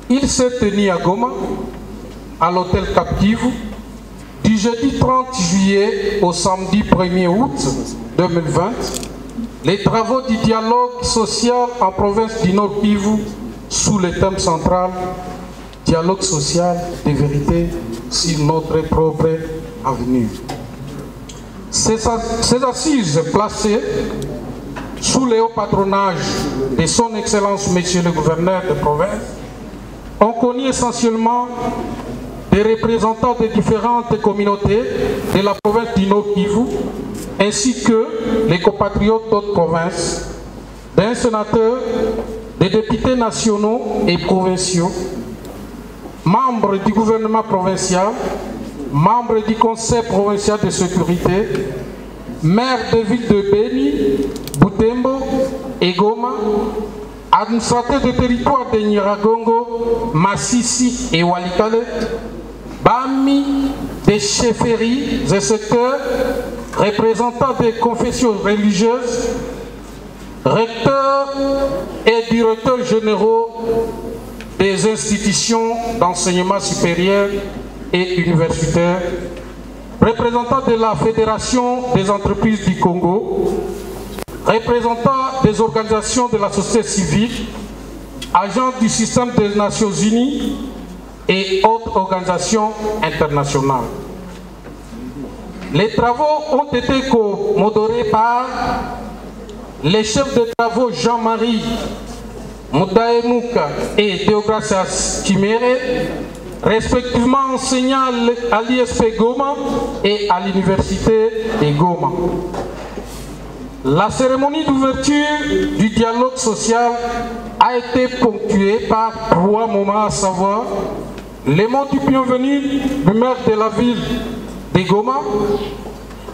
Il s'est tenu à Goma, à l'hôtel Captive, du jeudi 30 juillet au samedi 1er août 2020, les travaux du dialogue social en province du Nord Kivu sous le thème central « Dialogue social de vérité sur notre propre avenir ». Ces assises placées sous le haut patronage de son Excellence Monsieur le Gouverneur de province ont connu essentiellement des représentants de différentes communautés de la province du Nord Kivu, ainsi que les compatriotes d'autres provinces, d'un sénateur, des députés nationaux et provinciaux, membres du gouvernement provincial, membres du Conseil provincial de sécurité, maires de villes de Beni, Butembo et Goma, administrateurs de territoire de Nyiragongo, Massissi et Walikale, Bami des chefferies et secteurs, représentants des confessions religieuses, recteurs et directeurs généraux des institutions d'enseignement supérieur et universitaire, représentants de la Fédération des entreprises du Congo, représentants des organisations de la société civile, agents du système des Nations Unies et autres organisations internationales. Les travaux ont été modérés par les chefs de travaux Jean-Marie Mudaemuka et Deogracias Chimere, respectivement enseignants à l'ISP Goma et à l'Université de Goma. La cérémonie d'ouverture du dialogue social a été ponctuée par 3 moments, à savoir les mots du bienvenu du maire de la ville de Goma,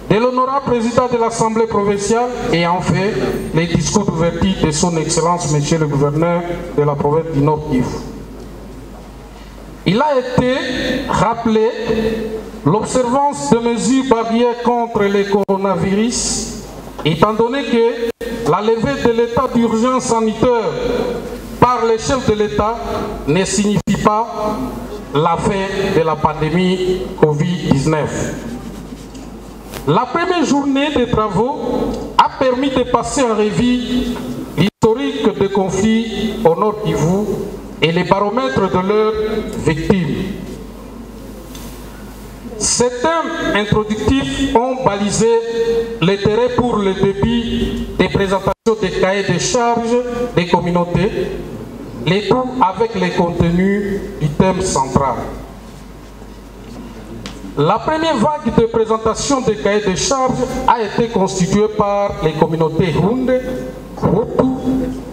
de l'honorable président de l'Assemblée provinciale et enfin les discours d'ouverture de son Excellence Monsieur le Gouverneur de la province du Nord Kivu. Il a été rappelé l'observance de mesures barrières contre le coronavirus, étant donné que la levée de l'état d'urgence sanitaire par les chefs de l'État ne signifie pas la fin de la pandémie Covid-19. La première journée des travaux a permis de passer en revue l'historique des conflits au Nord Kivu et les baromètres de leurs victimes. Ces thèmes introductifs ont balisé le terrain pour le début des présentations des cahiers de charges des communautés, les tout avec les contenus du thème central. La première vague de présentation des cahiers de charges a été constituée par les communautés Hunde, Hutu,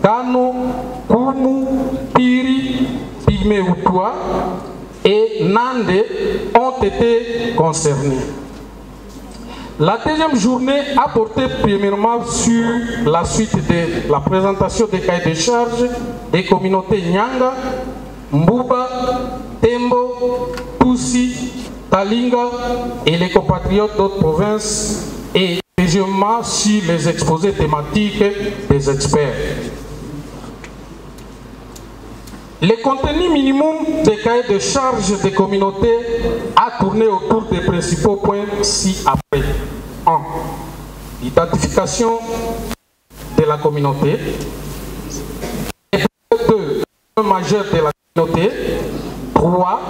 Kano, Kumu, Piri, Pygmé Hutua et Nande ont été concernés. La deuxième journée a porté premièrement sur la suite de la présentation des cahiers de charges des communautés Nyanga, Mbuba, Tembo, Tusi, Talinga et les compatriotes d'autres provinces et légèrement sur les exposés thématiques des experts. Le contenu minimum des cahiers de charges des communautés a tourné autour des principaux points ci-après. 1. L'identification de la communauté. 2. Le majeur de la communauté. 3.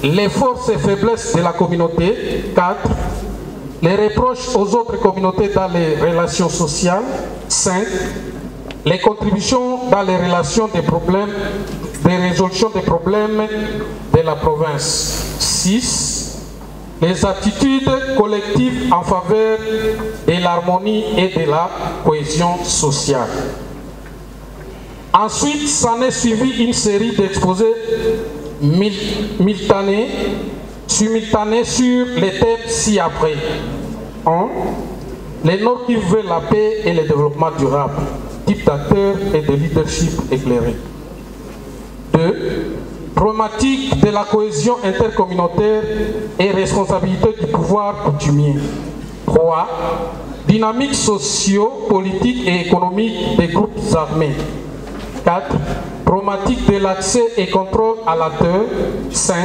Les forces et faiblesses de la communauté. 4. Les reproches aux autres communautés dans les relations sociales. 5. Les contributions dans les relations des problèmes, des résolutions des problèmes de la province. 6. Les attitudes collectives en faveur de l'harmonie et de la cohésion sociale. Ensuite, s'en est suivi une série d'exposés simultanés sur les thèmes ci-après. 1. Les Nord qui veulent la paix et le développement durable, type d'acteur et de leadership éclairé. 2. Problématique de la cohésion intercommunautaire et responsabilité du pouvoir coutumier. 3. Dynamique socio-politique et économique des groupes armés. 4. problématique de l'accès et contrôle à la terre. 5.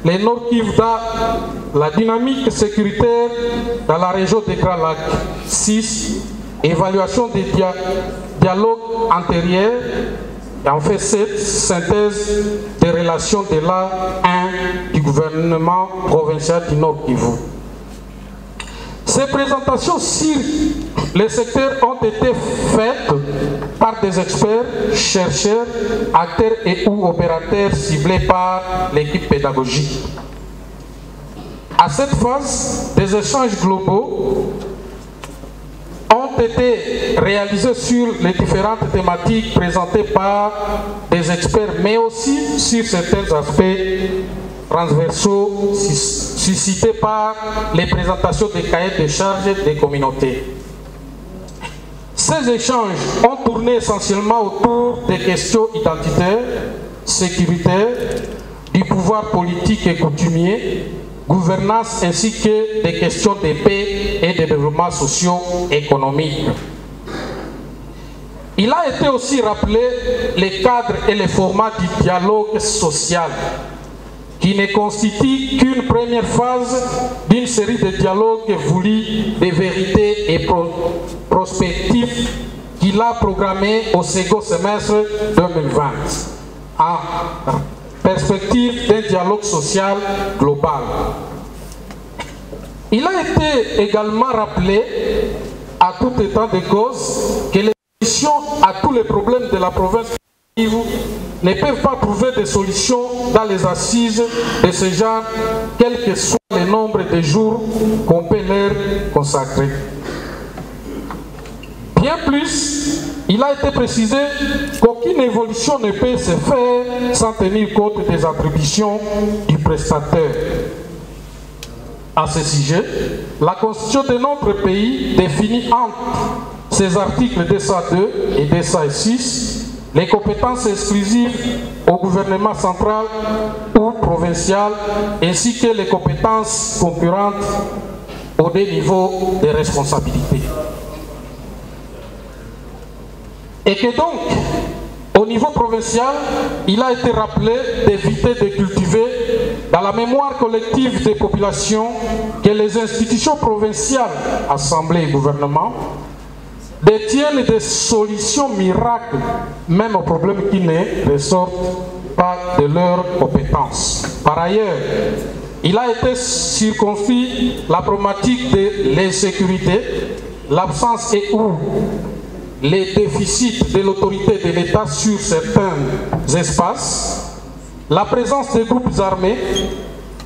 Les Nord Kivu dans la dynamique sécuritaire dans la région des Grands Lacs. 6. Évaluation des dialogues antérieurs. Et en fait, 7. Synthèse des relations de l'A1 du gouvernement provincial du Nord Kivu. Ces présentations sur les secteurs ont été faites par des experts, chercheurs, acteurs et ou opérateurs ciblés par l'équipe pédagogique. À cette phase, des échanges globaux ont été réalisés sur les différentes thématiques présentées par des experts, mais aussi sur certains aspects transversaux suscités par les présentations des cahiers de charges des communautés. Ces échanges ont tourné essentiellement autour des questions identitaires, sécuritaires, du pouvoir politique et coutumier, gouvernance ainsi que des questions de paix et de développement socio-économique. Il a été aussi rappelé les cadres et les formats du dialogue social, qui ne constitue qu'une première phase d'une série de dialogues voulus de vérité et prospectifs qu'il a programmé au second semestre 2020, en perspective d'un dialogue social global. Il a été également rappelé, à tout état de cause, que les solutions à tous les problèmes de la province ne peuvent pas trouver de solutions dans les assises de ce genre, quel que soit le nombre de jours qu'on peut leur consacrer. Bien plus, il a été précisé qu'aucune évolution ne peut se faire sans tenir compte des attributions du prestataire. À ce sujet, la Constitution de notre pays définit entre ses articles 202 et 206 les compétences exclusives au gouvernement central ou provincial, ainsi que les compétences concurrentes aux deux niveaux de responsabilité. Et que donc, au niveau provincial, il a été rappelé d'éviter de cultiver dans la mémoire collective des populations que les institutions provinciales, assemblées et gouvernement, détiennent des solutions miracles, même aux problèmes qui ne ressortent pas de leurs compétences. Par ailleurs, il a été circonscrit la problématique de l'insécurité, l'absence et ou les déficits de l'autorité de l'État sur certains espaces, la présence des groupes armés,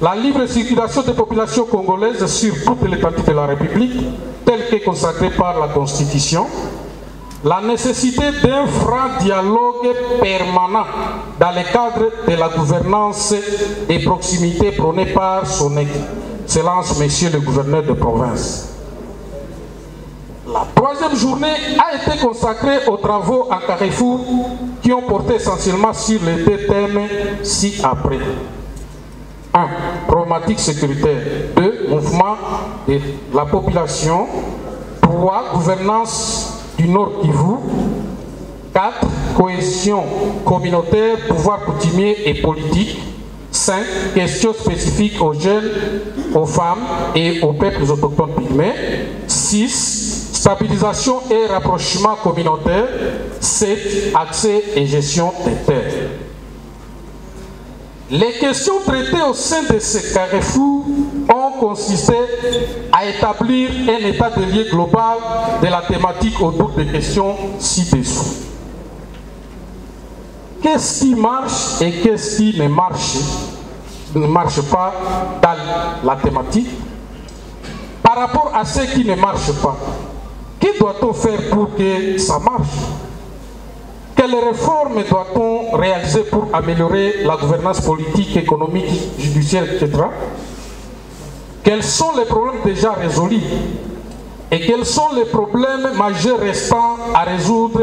la libre circulation des populations congolaises sur toute l'étendue de la République, telle qu'est consacrée par la Constitution, la nécessité d'un franc dialogue permanent dans le cadre de la gouvernance et proximité prônée par son Excellence, Monsieur le gouverneur de province. La troisième journée a été consacrée aux travaux en Carrefour qui ont porté essentiellement sur les deux thèmes ci-après. 1. Problématique sécuritaire. 2. Mouvement de la population. 3. Gouvernance du Nord Kivu. 4. Cohésion communautaire, pouvoir coutumier et politique. 5. Questions spécifiques aux jeunes, aux femmes et aux peuples autochtones pygmées. 6. Stabilisation et rapprochement communautaire. 7. Accès et gestion des terres. Les questions traitées au sein de ce carrefour ont consisté à établir un état de lieu global de la thématique autour des questions ci-dessous. Qu'est-ce qui marche et qu'est-ce qui ne marche pas dans la thématique? Par rapport à ce qui ne marche pas, que doit-on faire pour que ça marche? Quelles réformes doit-on réaliser pour améliorer la gouvernance politique, économique, judiciaire, etc. Quels sont les problèmes déjà résolus? Et quels sont les problèmes majeurs restants à résoudre?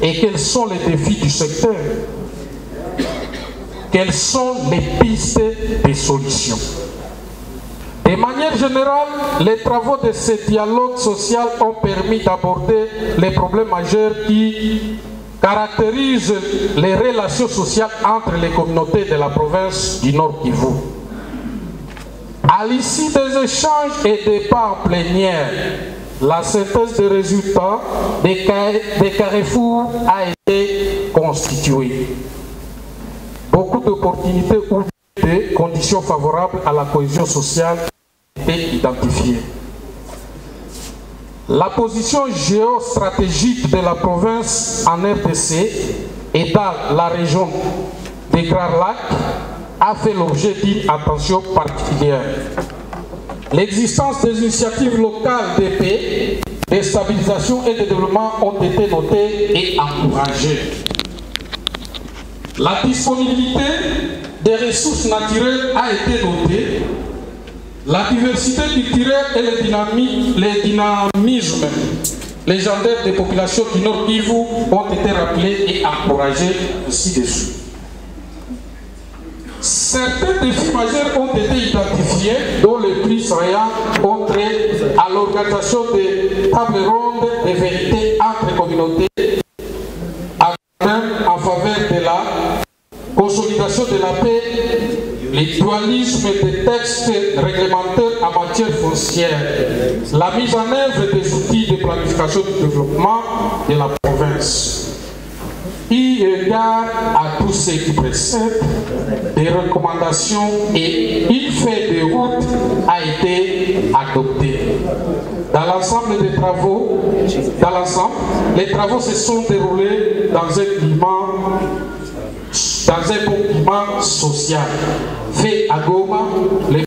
Et quels sont les défis du secteur? Quelles sont les pistes de solutions? De manière générale, les travaux de ce dialogue social ont permis d'aborder les problèmes majeurs qui caractérise les relations sociales entre les communautés de la province du Nord Kivu. À l'issue des échanges et débats en plénière, la synthèse des résultats des carrefours a été constituée. Beaucoup d'opportunités ou des conditions favorables à la cohésion sociale ont été identifiées. La position géostratégique de la province en RDC et dans la région des Grands Lacs a fait l'objet d'une attention particulière. L'existence des initiatives locales de paix, de stabilisation et de développement ont été notées et encouragées. La disponibilité des ressources naturelles a été notée. La diversité culturelle et le dynamisme légendaire des populations du Nord Kivu ont été rappelés et encouragés ci-dessous. Certains défis majeurs ont été identifiés, dont les plus saillants ont trait à l'organisation des tables rondes de vérité entre communautés, en faveur de la consolidation de la paix, le dualisme des textes réglementaires en matière foncière, la mise en œuvre des outils de planification du développement de la province. Eu égard à tout ce qui précède, des recommandations et une feuille de route a été adoptée. Dans l'ensemble des travaux, les travaux se sont déroulés dans un bon climat social. Fait à Goma, les